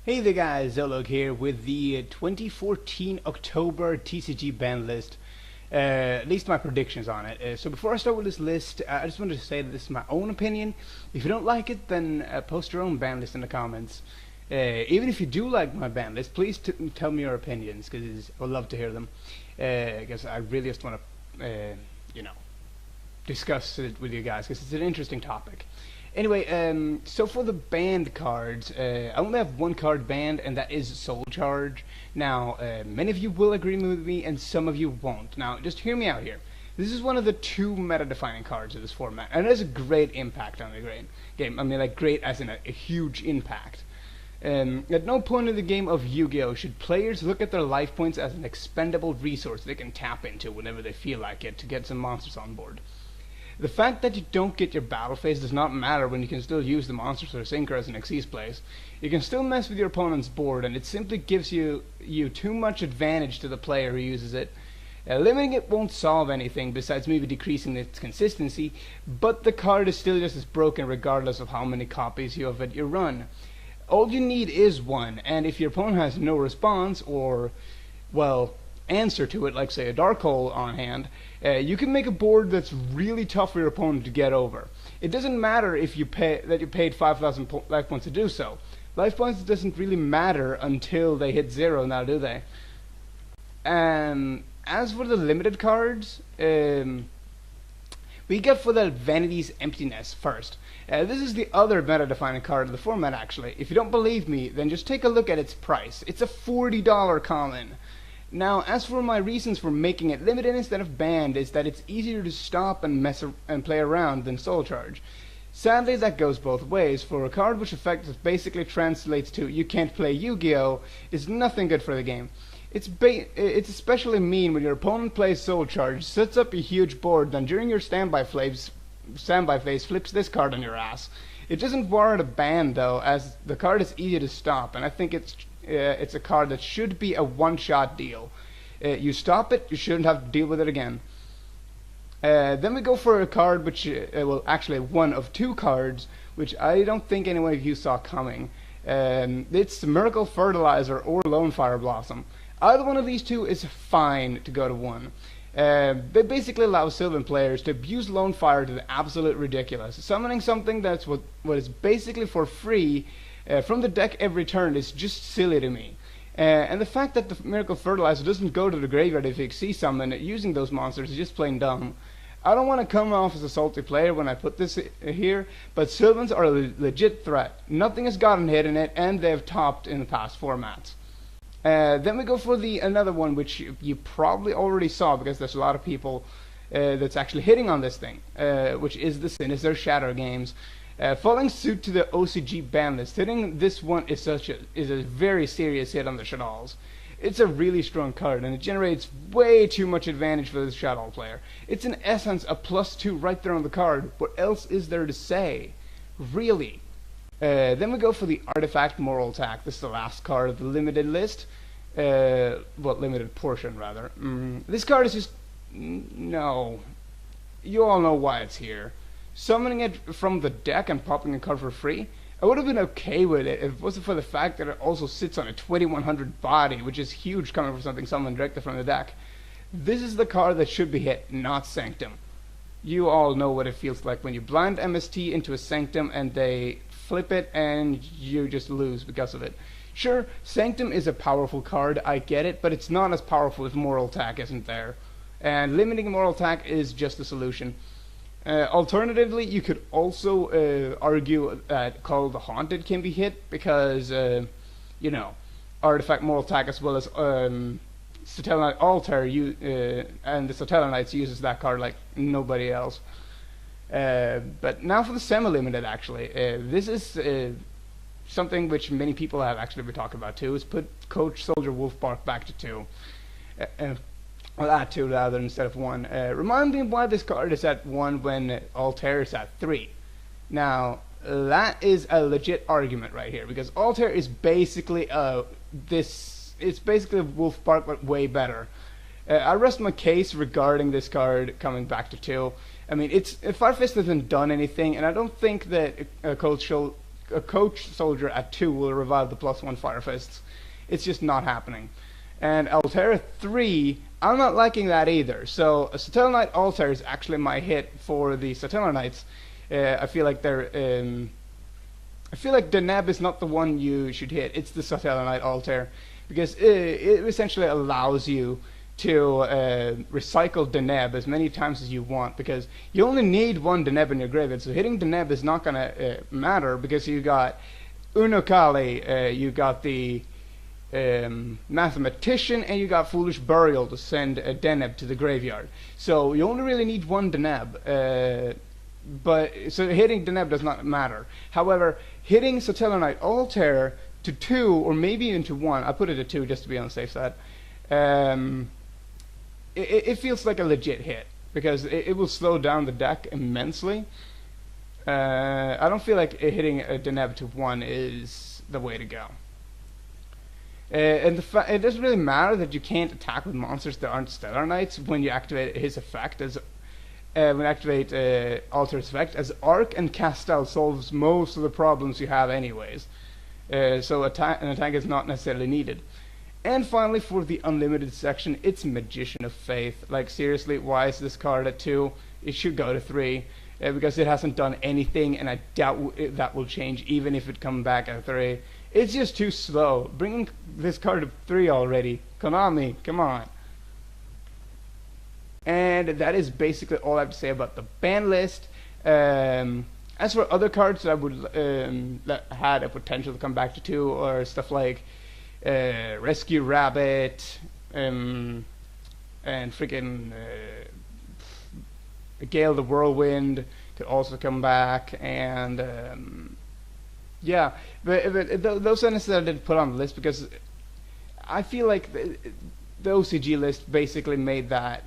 Hey there guys, Zolog here with the 2014 October TCG ban list. At least my predictions on it. So before I start with this list, I just wanted to say that this is my own opinion. If you don't like it, then post your own ban list in the comments. Even if you do like my ban list, please tell me your opinions, because I would love to hear them. Because I really just want to, discuss it with you guys, because it's an interesting topic. Anyway, so for the banned cards, I only have one card banned, and that is Soul Charge. Now, many of you will agree with me, and some of you won't. Now, just hear me out here. This is one of the two meta-defining cards of this format, and it has a great impact on the game. I mean, like, great as in a huge impact. At no point in the game of Yu-Gi-Oh! Should players look at their life points as an expendable resource they can tap into whenever they feel like it to get some monsters on board. The fact that you don't get your battle phase does not matter when you can still use the monsters for Synchro as an Xyz plays. You can still mess with your opponent's board, and it simply gives you too much advantage to the player who uses it. Limiting it won't solve anything besides maybe decreasing its consistency, but the card is still just as broken regardless of how many copies you have at your run. All you need is one, and if your opponent has no response or, well, answer to it, like say a Dark Hole on hand, you can make a board that's really tough for your opponent to get over. It doesn't matter if you paid 5,000 life points to do so. Life points doesn't really matter until they hit 0 now, do they? As for the limited cards, we get for the Vanity's Emptiness first. This is the other meta-defining card of the format, actually. If you don't believe me, then just take a look at its price. It's a $40 common. Now, as for my reasons for making it limited instead of banned, is that it's easier to stop and play around than Soul Charge. Sadly, that goes both ways, for a card which effectively basically translates to "you can't play Yu-Gi-Oh!" is nothing good for the game. It's especially mean when your opponent plays Soul Charge, sets up a huge board, then during your standby phase flips this card on your ass. It doesn't warrant a ban though, as the card is easy to stop, and I think it's a card that should be a one-shot deal. You stop it, you shouldn't have to deal with it again. Then we go for a card which, well, actually one of two cards, which I don't think any one of you saw coming. It's Miracle Fertilizer or Lone Fire Blossom. Either one of these two is fine to go to 1. They basically allow Sylvan players to abuse Lone Fire to the absolute ridiculous. Summoning something that's what is basically for free from the deck every turn is just silly to me. And the fact that the Miracle Fertilizer doesn't go to the graveyard if you see summon using those monsters is just plain dumb. I don't want to come off as a salty player when I put this here, but Sylvans are a legit threat. Nothing has gotten hit in it, and they've topped in the past formats. Then we go for another one which you probably already saw, because there's a lot of people that's actually hitting on this thing, which is the Sinister Shadow Games. Following suit to the OCG ban list, hitting this one is a very serious hit on the Shaddolls. It's a really strong card, and it generates way too much advantage for the Shadoll player. It's in essence a +2 right there on the card. What else is there to say? Really? Then we go for the Artifact Moral Attack. This is the last card of the limited list. Well, limited portion, rather. This card is just... no. You all know why it's here. Summoning it from the deck and popping a card for free, I would have been okay with it if it wasn't for the fact that it also sits on a 2100 body, which is huge coming from something summoned directly from the deck. This is the card that should be hit, not Sanctum. You all know what it feels like when you blind MST into a Sanctum and they flip it and you just lose because of it. Sure, Sanctum is a powerful card, I get it, but it's not as powerful if Moral Attack isn't there. And limiting Moral Attack is just the solution. Alternatively, you could also argue that Call of the Haunted can be hit because, Artifact Moral Attack as well as Satellite Knight Altar, and the Satellite Knights uses that card like nobody else. But now for the semi-limited, actually. This is something which many people have actually been talking about too, is put Coach Soldier Wolfbark back to 2. Well, at 2 rather instead of 1. Remind me why this card is at 1 when Altair is at 3. Now, that is a legit argument right here, because Altair is basically it's basically Wolfbark but way better. I rest my case regarding this card coming back to 2. I mean, Fire Fist hasn't done anything, and I don't think that a coach soldier at 2 will revive the +1 Fire Fists. It's just not happening. And Altera 3, I'm not liking that either. So a Satella Knight Altair is actually my hit for the Satella Knights. I feel like Deneb is not the one you should hit. It's the Satella Knight Altair, because it essentially allows you to recycle Deneb as many times as you want, because you only need 1 Deneb in your graveyard. So hitting Deneb is not gonna matter, because you got Unokali, you got the Mathematician, and you got Foolish Burial to send a Deneb to the graveyard. So you only really need 1 Deneb, but so hitting Deneb does not matter. However, hitting Satella Knight Altair to 2, or maybe even to 1, I put it at 2 just to be on the safe side, it feels like a legit hit, because it will slow down the deck immensely. I don't feel like hitting a Deneb to 1 is the way to go. And it doesn't really matter that you can't attack with monsters that aren't Stellar Knights when you activate his effect, as when you activate Altair's effect, as Arc and Castel solves most of the problems you have anyways. So an attack is not necessarily needed. And finally, for the unlimited section, it's Magician of Faith. Like, seriously, why is this card at 2? It should go to 3, because it hasn't done anything, and I doubt that will change even if it comes back at 3. It's just too slow. Bringing this card to 3 already. Konami, come on. And that is basically all I have to say about the ban list. As for other cards that I would that had a potential to come back to 2, or stuff like Rescue Rabbit, and freaking Gale the Whirlwind could also come back, and yeah, but those are necessarily I didn't put on the list, because I feel like the OCG list basically made that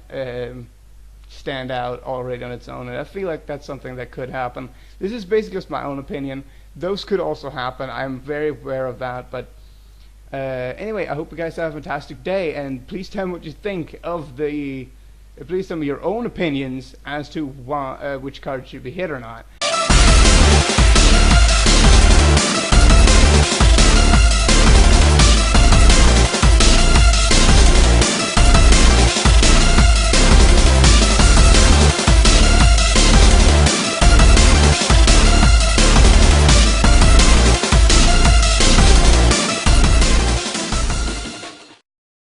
stand out already on its own, and I feel like that's something that could happen. This is basically just my own opinion. Those could also happen. I'm very aware of that, but anyway, I hope you guys have a fantastic day, and please tell me what you think of the... please tell me your own opinions as to which card should be hit or not.